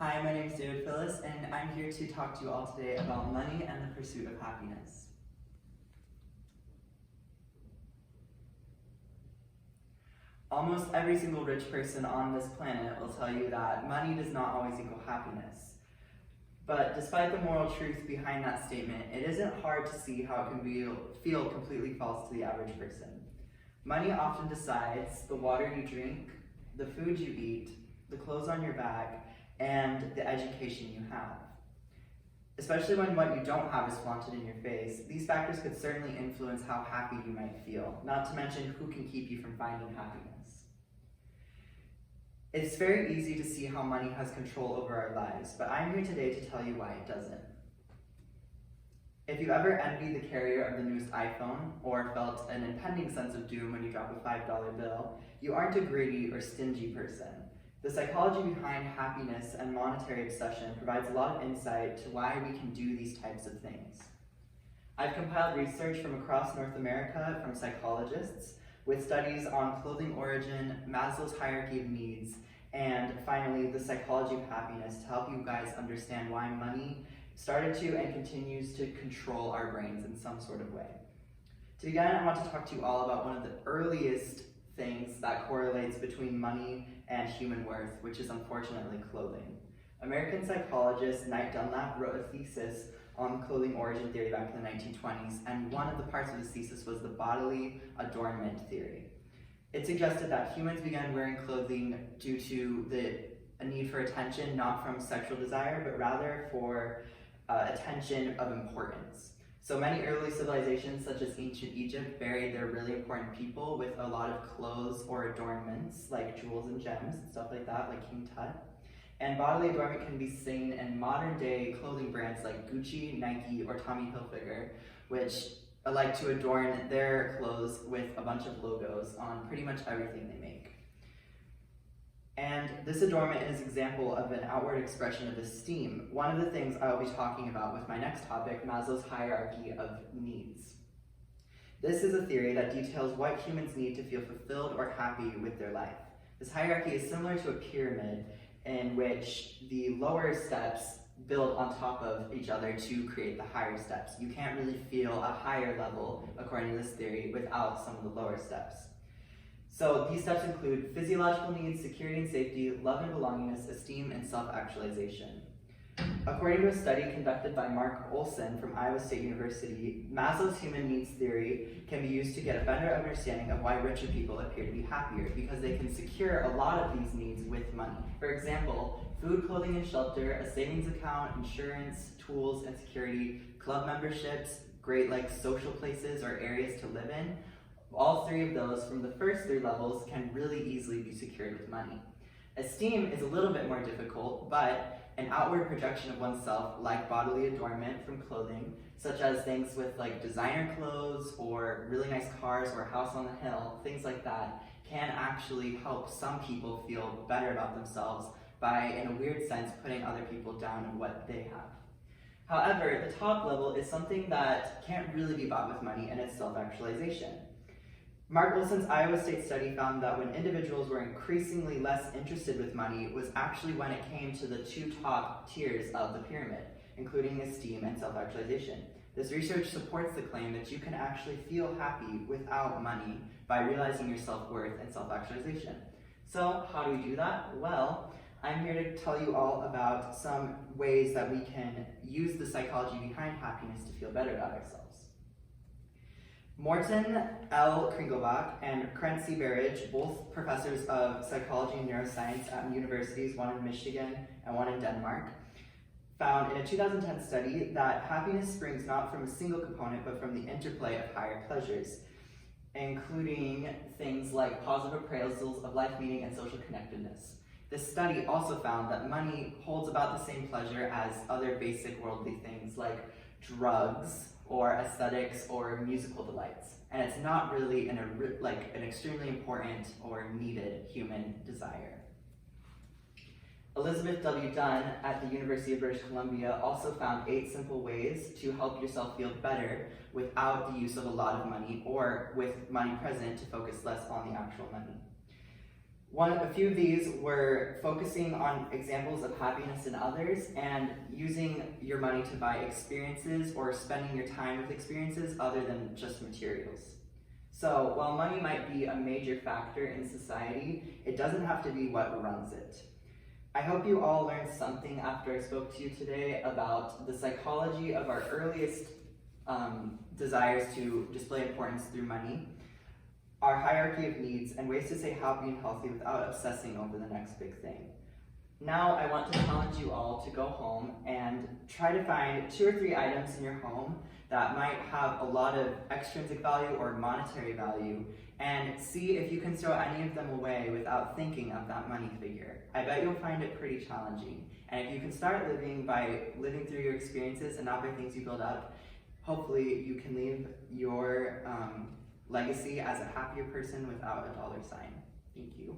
Hi, my name is Phillis, and I'm here to talk to you all today about money and the pursuit of happiness. Almost every single rich person on this planet will tell you that money does not always equal happiness. But despite the moral truth behind that statement, it isn't hard to see how it can feel completely false to the average person. Money often decides the water you drink, the food you eat, the clothes on your back, and the education you have. Especially when what you don't have is flaunted in your face, these factors could certainly influence how happy you might feel, not to mention who can keep you from finding happiness. It's very easy to see how money has control over our lives, but I'm here today to tell you why it doesn't. If you ever envied the carrier of the newest iPhone, or felt an impending sense of doom when you drop a $5 bill, you aren't a greedy or stingy person. The psychology behind happiness and monetary obsession provides a lot of insight to why we can do these types of things. I've compiled research from across North America from psychologists with studies on clothing origin, Maslow's hierarchy of needs, and finally the psychology of happiness to help you guys understand why money started to and continues to control our brains in some sort of way. To begin, I want to talk to you all about one of the earliest things that correlates between money and human worth, which is unfortunately clothing. American psychologist Knight Dunlap wrote a thesis on clothing origin theory back in the 1920s, and one of the parts of his thesis was the bodily adornment theory. It suggested that humans began wearing clothing due to a need for attention, not from sexual desire, but rather for attention of importance. So many early civilizations, such as ancient Egypt, buried their really important people with a lot of clothes or adornments, like jewels and gems and stuff like that, like King Tut. And bodily adornment can be seen in modern-day clothing brands like Gucci, Nike, or Tommy Hilfiger, which like to adorn their clothes with a bunch of logos on pretty much everything they make. And this adornment is an example of an outward expression of esteem, one of the things I will be talking about with my next topic, Maslow's hierarchy of needs. This is a theory that details what humans need to feel fulfilled or happy with their life. This hierarchy is similar to a pyramid in which the lower steps build on top of each other to create the higher steps. You can't really feel a higher level, according to this theory, without some of the lower steps. So these steps include physiological needs, security and safety, love and belongingness, esteem, and self-actualization. According to a study conducted by Mark Olson from Iowa State University, Maslow's human needs theory can be used to get a better understanding of why richer people appear to be happier, because they can secure a lot of these needs with money. For example, food, clothing, and shelter, a savings account, insurance, tools, and security, club memberships, great social places or areas to live in. All three of those from the first three levels can really easily be secured with money. Esteem is a little bit more difficult, but an outward projection of oneself, like bodily adornment from clothing, such as things with designer clothes or really nice cars or a house on the hill, things like that, can actually help some people feel better about themselves by, in a weird sense, putting other people down in what they have. However, the top level is something that can't really be bought with money, and it's self-actualization. Mark Wilson's Iowa State study found that when individuals were increasingly less interested with money was actually when it came to the two top tiers of the pyramid, including esteem and self-actualization. This research supports the claim that you can actually feel happy without money by realizing your self-worth and self-actualization. So how do we do that? Well, I'm here to tell you all about some ways that we can use the psychology behind happiness to feel better about ourselves. Morton L. Kringelbach and Krent C. Berridge, both professors of psychology and neuroscience at universities, one in Michigan and one in Denmark, found in a 2010 study that happiness springs not from a single component, but from the interplay of higher pleasures, including things like positive appraisals of life meaning and social connectedness. This study also found that money holds about the same pleasure as other basic worldly things like drugs, or aesthetics, or musical delights. And it's not really an extremely important or needed human desire. Elizabeth W. Dunn at the University of British Columbia also found 8 simple ways to help yourself feel better without the use of a lot of money, or with money present to focus less on the actual money. A few of these were focusing on examples of happiness in others and using your money to buy experiences or spending your time with experiences other than just materials. So while money might be a major factor in society, it doesn't have to be what runs it. I hope you all learned something after I spoke to you today about the psychology of our earliest desires to display importance through money, our hierarchy of needs, and ways to stay happy and healthy without obsessing over the next big thing. Now I want to challenge you all to go home and try to find 2 or 3 items in your home that might have a lot of extrinsic value or monetary value, and see if you can throw any of them away without thinking of that money figure. I bet you'll find it pretty challenging. And if you can start living by living through your experiences and not by things you build up, hopefully you can leave your legacy as a happier person without a dollar sign. Thank you.